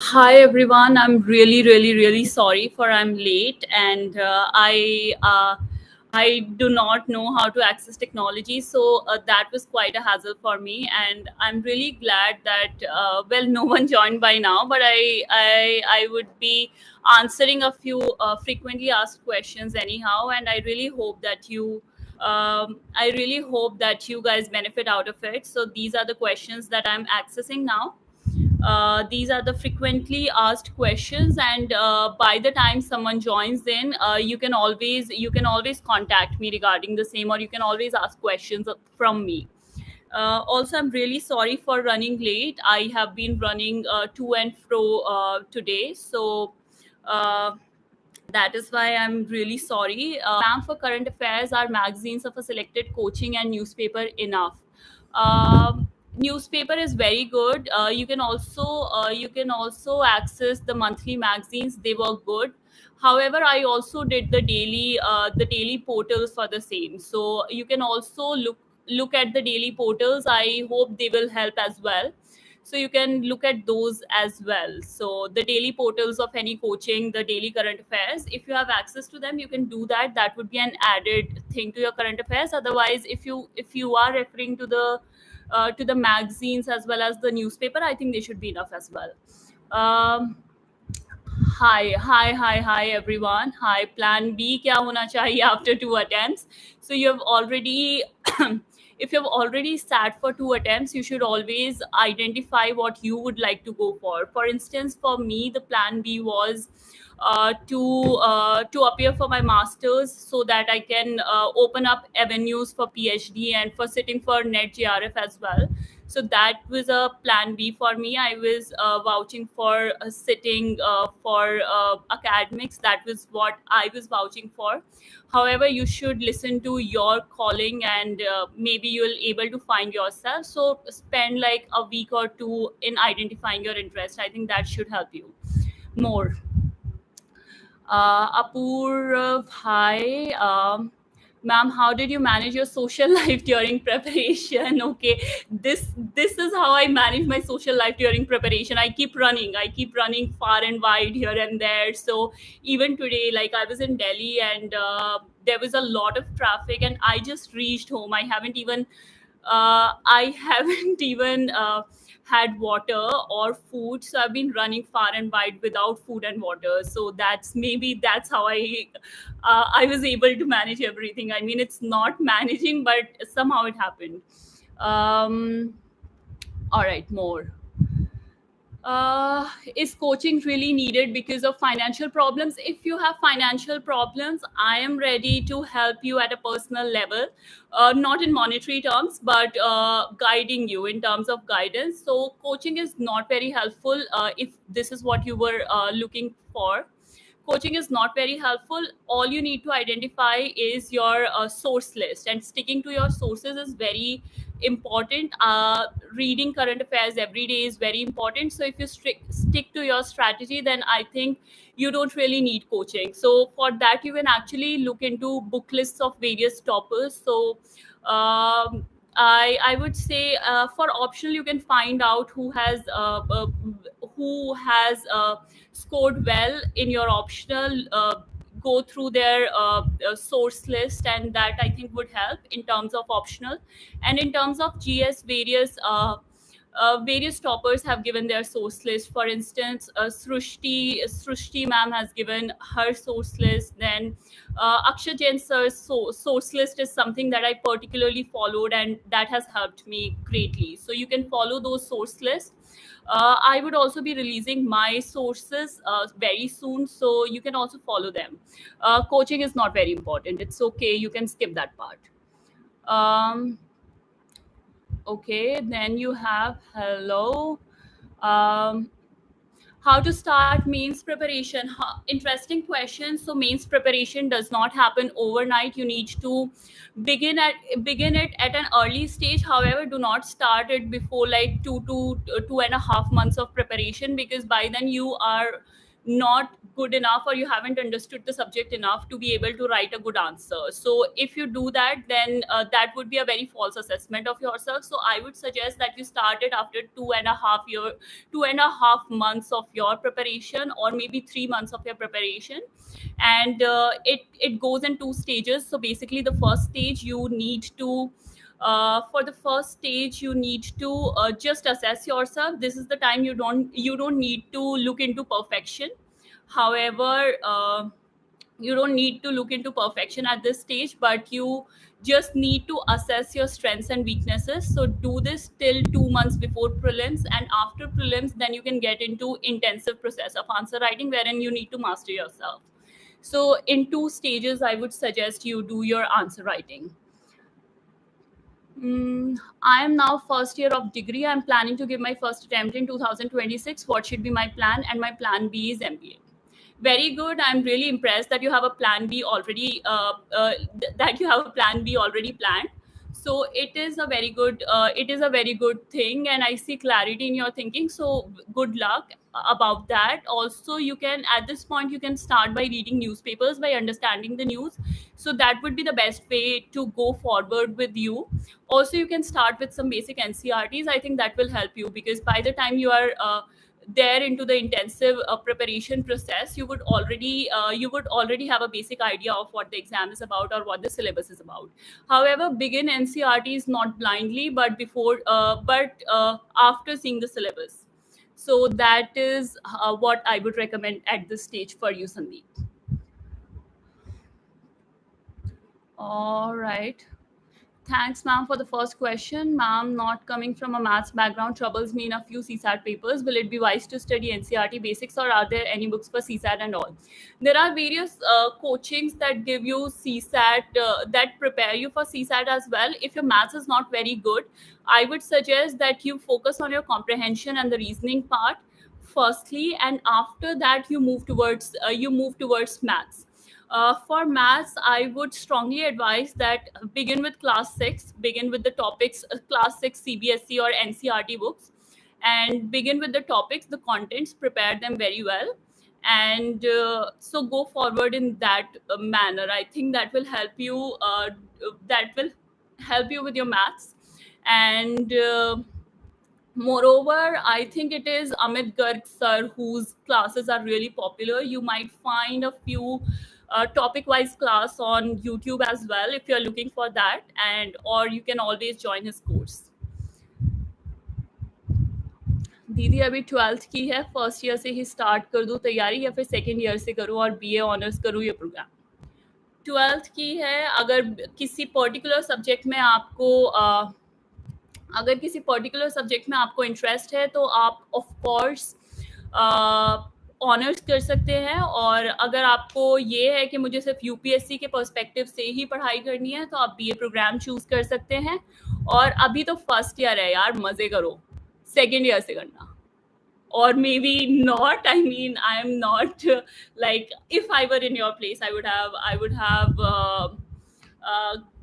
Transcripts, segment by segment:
Hi everyone. I'm really sorry for I'm late, and I do not know how to access technology, so that was quite a hassle for me. And I'm really glad that no one joined by now, but I would be answering a few frequently asked questions anyhow, and I really hope that you guys benefit out of it. So these are the questions that I'm accessing now. These are the frequently asked questions, and by the time someone joins in, you can always contact me regarding the same, or you can always ask questions from me. Also, I'm really sorry for running late. I have been running to and fro today, so uh, that is why I'm really sorry. Ma'am, for current affairs, are magazines of a selected coaching and newspaper enough? Newspaper is very good. You can also access the monthly magazines. They were good. However, I also did the daily portals for the same. So you can also look at the daily portals. I hope they will help as well, so you can look at those as well. So the daily portals of any coaching, the daily current affairs, if you have access to them, you can do that. That would be an added thing to your current affairs. Otherwise, if you are referring to the magazines as well as the newspaper, I think they should be enough as well. um, hi everyone. Hi, plan B क्या होना चाहिए after two attempts? So you have already if you have already sat for two attempts, you should always identify what you would like to go for. For instance, for me, the plan B was to appear for my masters, so that I can open up avenues for PhD and for sitting for NET JRF as well. So that was a plan B for me. I was vouching for sitting for academics. That was what I was vouching for. However, you should listen to your calling, and maybe you'll able to find yourself. So spend like a week or two in identifying your interest. I think that should help you more. Apurv, hi. Ma'am, how did you manage your social life during preparation? Okay, this is how I manage my social life during preparation. I keep running. I keep running far and wide here and there. So even today, like I was in Delhi, and there was a lot of traffic, and I just reached home. I haven't even had water or food, so I've been running far and wide without food and water. So that's how I was able to manage everything. I mean, it's not managing, but somehow it happened. Um, all right, more. Is coaching really needed because of financial problems? If you have financial problems, I am ready to help you at a personal level, not in monetary terms, but guiding you in terms of guidance. So coaching is not very helpful if this is what you were looking for. Coaching is not very helpful. All you need to identify is your source list, and sticking to your sources is very important. Reading current affairs every day is very important. So if you stick to your strategy, then I think you don't really need coaching. So for that, you can actually look into book lists of various toppers. So I would say for optional, you can find out who has scored well in your optional. Go through their source list, and that I think would help in terms of optional. And in terms of GS, various toppers have given their source list. For instance, Srushti ma'am has given her source list. Then Akshay Jain sir's source list is something that I particularly followed, and that has helped me greatly. So you can follow those source lists. I would also be releasing my sources very soon, so you can also follow them. Coaching is not very important. It's okay. You can skip that part. Um, okay, then you have hello. Um, how to start mains preparation? Interesting question. So mains preparation does not happen overnight. You need to begin it at an early stage. However, do not start it before like 2 to 2.5 months of preparation, because by then you are not good enough, or you haven't understood the subject enough to be able to write a good answer. So if you do that, then that would be a very false assessment of yourself. So I would suggest that you start it after 2.5 months of your preparation, or maybe 3 months of your preparation. And it goes in two stages. So basically, the first stage, you need to for the first stage, you need to just assess yourself. This is the time you don't need to look into perfection. However, you don't need to look into perfection at this stage, but you just need to assess your strengths and weaknesses. So do this till 2 months before prelims, and after prelims, then you can get into intensive process of answer writing, wherein you need to master yourself. So in two stages, I would suggest you do your answer writing. I am now first year of degree. I'm planning to give my first attempt in 2026. What should be my plan? And my plan B is MBA. Very good. I'm really impressed that you have a plan B already. That you have a plan B already planned. So it is a very good. It is a very good thing, and I see clarity in your thinking. So good luck about that. Also, you can, at this point, you can start by reading newspapers, by understanding the news. So that would be the best way to go forward with you. Also, you can start with some basic NCRTs. I think that will help you, because by the time you are there into the intensive preparation process, you would already have a basic idea of what the exam is about or what the syllabus is about. However, begin NCRTs not blindly, but after seeing the syllabus. So that is what I would recommend at this stage for you, Sandeep. All right. Thanks, ma'am, for the first question. Ma'am, not coming from a maths background troubles me in a few CSAT papers. Will it be wise to study NCRT basics, or are there any books for CSAT and all? There are various coachings that give you CSAT, that prepare you for CSAT as well. If your maths is not very good, I would suggest that you focus on your comprehension and the reasoning part firstly, and after that you move towards maths. For maths, I would strongly advise that begin with class 6, begin with the topics, class 6 CBSE or NCRT books, and begin with the topics, the contents, prepare them very well. And so go forward in that manner. I think that will help you with your maths. And moreover, I think it is Amit Garg sir whose classes are really popular. You might find a few topic-wise class on YouTube as well if you're looking for that, and or you can always join his course. दीदी अभी 12th की है, first year से ही start कर दूँ तैयारी, या फिर सेकेंड ईयर से करूँ और BA ऑनर्स करूँ ये प्रोग्राम? 12th की है, अगर किसी पर्टिकुलर सब्जेक्ट में आपको इंटरेस्ट है तो आप ऑफ कोर्स ऑनर्स कर सकते हैं। और अगर आपको ये है कि मुझे सिर्फ यूपीएससी के पर्सपेक्टिव से ही पढ़ाई करनी है तो आप बीए प्रोग्राम चूज कर सकते हैं। और अभी तो फर्स्ट ईयर है यार, मजे करो, सेकेंड ईयर से करना। Or maybe not. I mean, I am not like, if I were in your place, I would have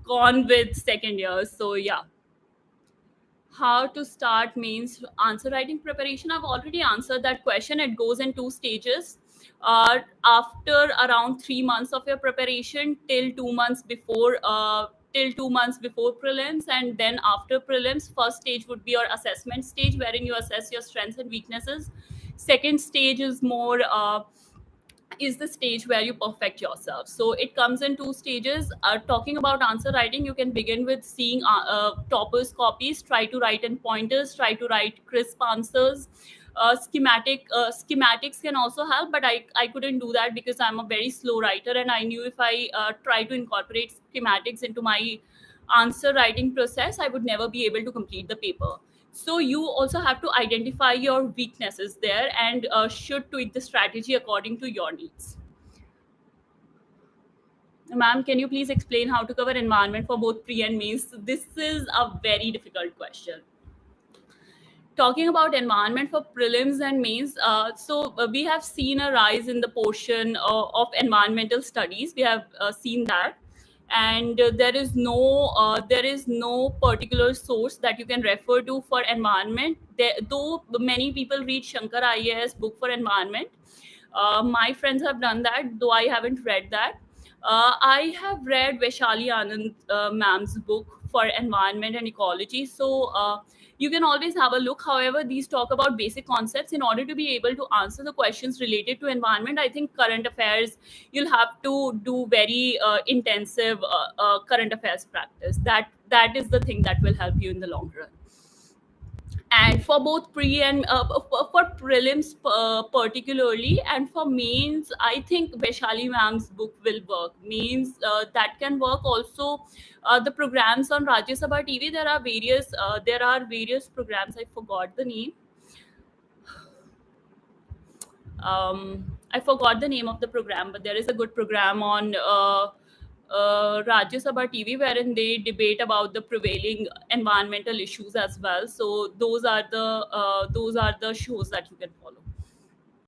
gone with second year. So yeah. How to start means answer writing preparation? I've already answered that question. It goes in two stages. After around 3 months of your preparation, till 2 months before prelims, and then after prelims, first stage would be your assessment stage, wherein you assess your strengths and weaknesses. Second stage is more is the stage where you perfect yourself. So it comes in two stages. Talking about answer writing, you can begin with seeing toppers copies, try to write in pointers, try to write crisp answers. Schematics can also help, but I couldn't do that because I'm a very slow writer, and I knew if I try to incorporate schematics into my answer writing process, I would never be able to complete the paper. So you also have to identify your weaknesses there, and should tweak the strategy according to your needs. Ma'am, can you please explain how to cover environment for both pre and mains? This is a very difficult question. Talking about environment for prelims and mains, we have seen a rise in the portion of environmental studies. We have seen that, and there is no particular source that you can refer to for environment. Though many people read Shankar IAS book for environment, My friends have done that, though I haven't read that. I have read Vaishali Anand ma'am's book for environment and ecology. So you can always have a look. However, these talk about basic concepts. In order to be able to answer the questions related to environment, I think current affairs, you'll have to do very intensive current affairs practice. That is the thing that will help you in the long run. And for both pre and for prelims particularly, and for mains, I think Vaishali ma'am's book will work. Means that can work also. The programs on Rajya Sabha TV, there are various programs. I forgot the name. I forgot the name of the program, but there is a good program on Rajya Sabha TV wherein they debate about the prevailing environmental issues as well. So those are the shows that you can follow.